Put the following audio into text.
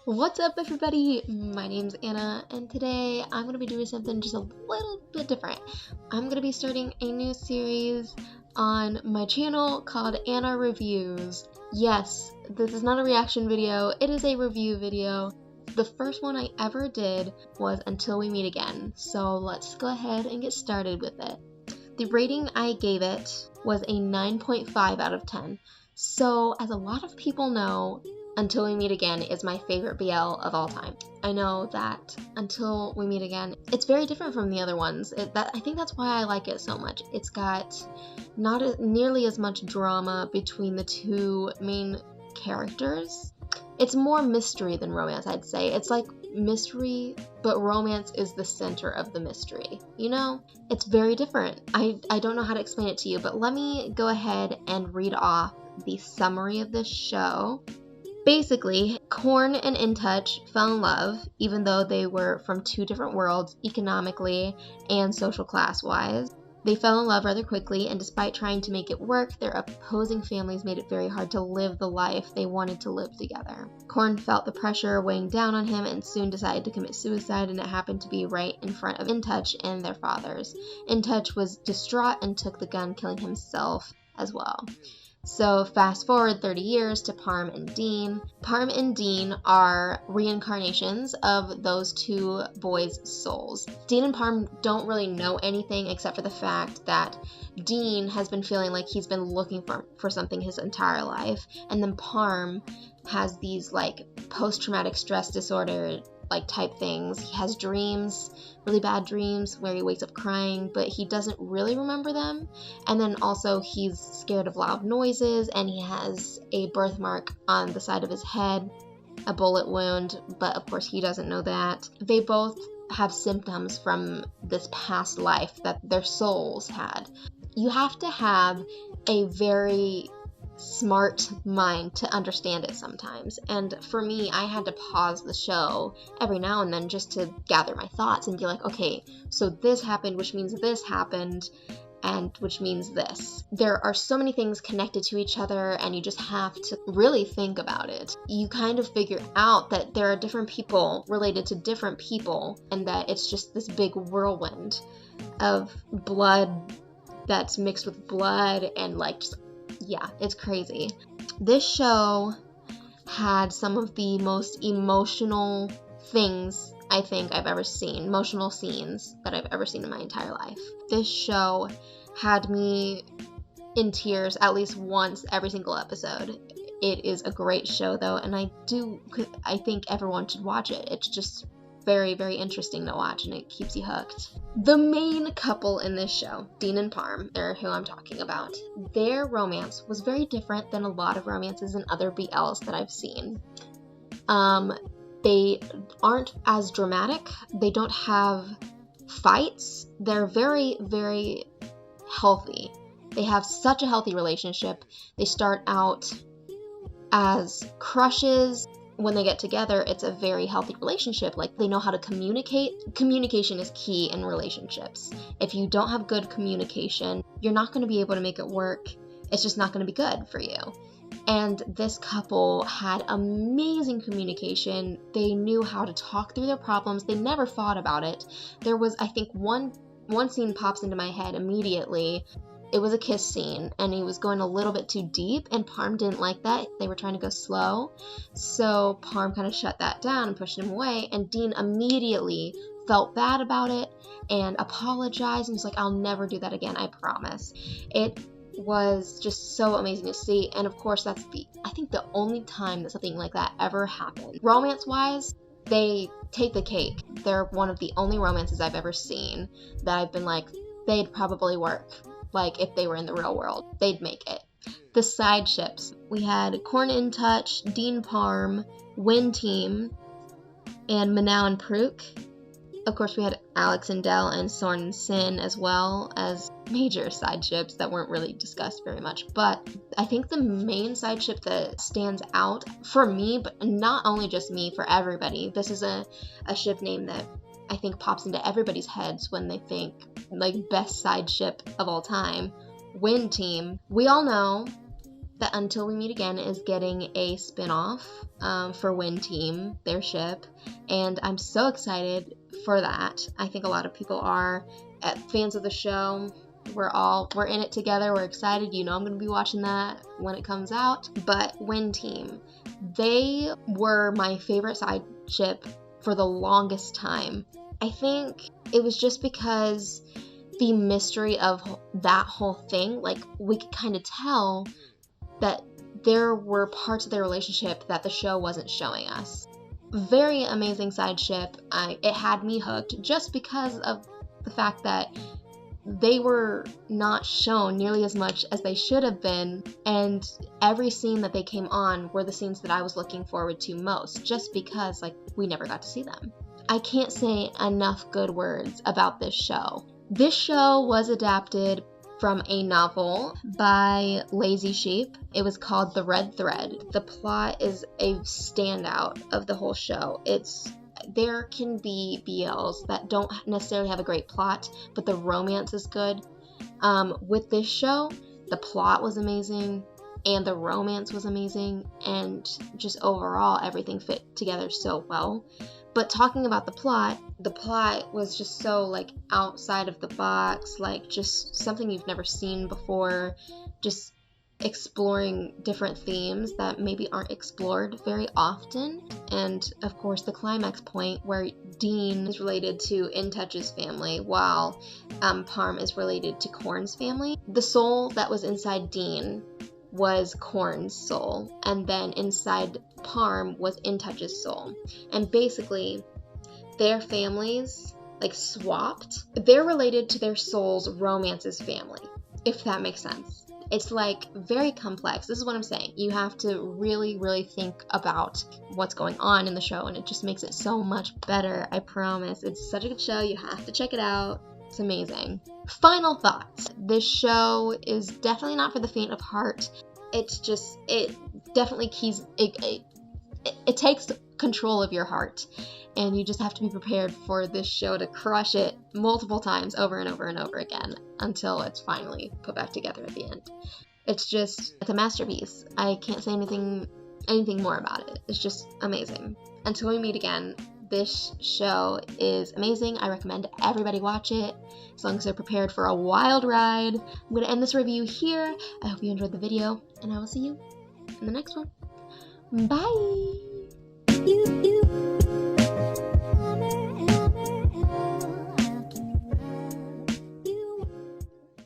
What's up, everybody? My name's Anna, and today I'm going to be doing something just a little bit different. I'm going to be starting a new series on my channel called Anna Reviews. Yes, this is not a reaction video, it is a review video. The first one I ever did was Until We Meet Again, so let's go ahead and get started with it. The rating I gave it was a 9.5 out of 10. So, as a lot of people know, Until We Meet Again is my favorite BL of all time. I know that Until We Meet Again, it's very different from the other ones. I think that's why I like it so much. It's got not nearly as much drama between the two main characters. It's more mystery than romance, I'd say. It's like mystery, but romance is the center of the mystery. You know, it's very different. I don't know how to explain it to you, but let me go ahead and read off the summary of this show. Basically, Korn and In Touch fell in love, even though they were from two different worlds, economically and social class-wise. They fell in love rather quickly, and despite trying to make it work, their opposing families made it very hard to live the life they wanted to live together. Korn felt the pressure weighing down on him and soon decided to commit suicide, and it happened to be right in front of In Touch and their fathers. In Touch was distraught and took the gun, killing himself as well. So fast forward 30 years to Parm and Dean. Parm and Dean are reincarnations of those two boys' souls. Dean and Parm don't really know anything except for the fact that Dean has been feeling like he's been looking for something his entire life, and then Parm has these like post-traumatic stress disorder type things. He has dreams, really bad dreams, where he wakes up crying, but he doesn't really remember them. And then also he's scared of loud noises, and he has a birthmark on the side of his head, a bullet wound, but of course he doesn't know that. They both have symptoms from this past life that their souls had. You have to have a very smart mind to understand it sometimes, and for me, I had to pause the show every now and then just to gather my thoughts and be like, okay, so this happened, which means this happened, and which means this. There are so many things connected to each other, and you just have to really think about it. You kind of figure out that there are different people related to different people, and that it's just this big whirlwind of blood that's mixed with blood, and yeah, it's crazy. This show had some of the most emotional things I think I've ever seen, emotional scenes that I've ever seen in my entire life. This show had me in tears at least once every single episode. It is a great show though, and I think everyone should watch it. It's just very, very interesting to watch, and it keeps you hooked. The main couple in this show, Dean and Parm, are who I'm talking about. Their romance was very different than a lot of romances in other BLs that I've seen. They aren't as dramatic. They don't have fights. They're very, very healthy. They have such a healthy relationship. They start out as crushes. When they get together, it's a very healthy relationship. Like, they know how to communicate. Communication is key in relationships. If you don't have good communication, you're not going to be able to make it work. It's just not going to be good for you. And this couple had amazing communication. They knew how to talk through their problems. They never fought about it. There was, I think, one scene pops into my head immediately. It was a kiss scene, and he was going a little bit too deep, and Parm didn't like that. They were trying to go slow, so Parm kind of shut that down and pushed him away, and Dean immediately felt bad about it and apologized, and was like, I'll never do that again, I promise. It was just so amazing to see, and of course that's I think the only time that something like that ever happened. Romance-wise, they take the cake. They're one of the only romances I've ever seen that I've been like, they'd probably work. Like, if they were in the real world, they'd make it. The side ships. We had Korn In Touch, Dean Parm, Win Team, and Manow and Prook. Of course, we had Alex and Dell and Sorn and Sin, as well as major side ships that weren't really discussed very much. But I think the main side ship that stands out for me, but not only just me, for everybody, this is a ship name that I think pops into everybody's heads when they think like best side ship of all time, Win Team. We all know that Until We Meet Again is getting a spin-off for Wind Team, their ship, and I'm so excited for that. I think a lot of people are fans of the show. We're in it together. We're excited. You know I'm going to be watching that when it comes out. But Wind Team, they were my favorite side ship for the longest time. I think it was just because the mystery of that whole thing, like, we could kind of tell that there were parts of their relationship that the show wasn't showing us. Very amazing side ship. It had me hooked just because of the fact that they were not shown nearly as much as they should have been, and every scene that they came on were the scenes that I was looking forward to most, just because, like, we never got to see them. I can't say enough good words about this show. This show was adapted from a novel by Lazy Sheep. It was called The Red Thread. The plot is a standout of the whole show. There can be BLs that don't necessarily have a great plot, but the romance is good. With this show, the plot was amazing, and the romance was amazing, and just overall, everything fit together so well. But talking about the plot was just so, like, outside of the box, like, just something you've never seen before, just exploring different themes that maybe aren't explored very often. And of course the climax point where Dean is related to In Touch's family while Parm is related to Korn's family. The soul that was inside Dean was Korn's soul, and then inside Parm was In Touch's soul, and basically their families, like, swapped. They're related to their soul's romance's family, if that makes sense. It's, like, very complex. This is what I'm saying. You have to really, really think about what's going on in the show, and it just makes it so much better. I promise. It's such a good show. You have to check it out. It's amazing. Final thoughts. This show is definitely not for the faint of heart. It definitely it takes control of your heart, and you just have to be prepared for this show to crush it multiple times over and over and over again until it's finally put back together at the end. It's a masterpiece. I can't say anything more about it. It's just amazing. Until We Meet Again, this show is amazing. I recommend everybody watch it as long as they're prepared for a wild ride. I'm going to end this review here. I hope you enjoyed the video, and I will see you in the next one. Bye!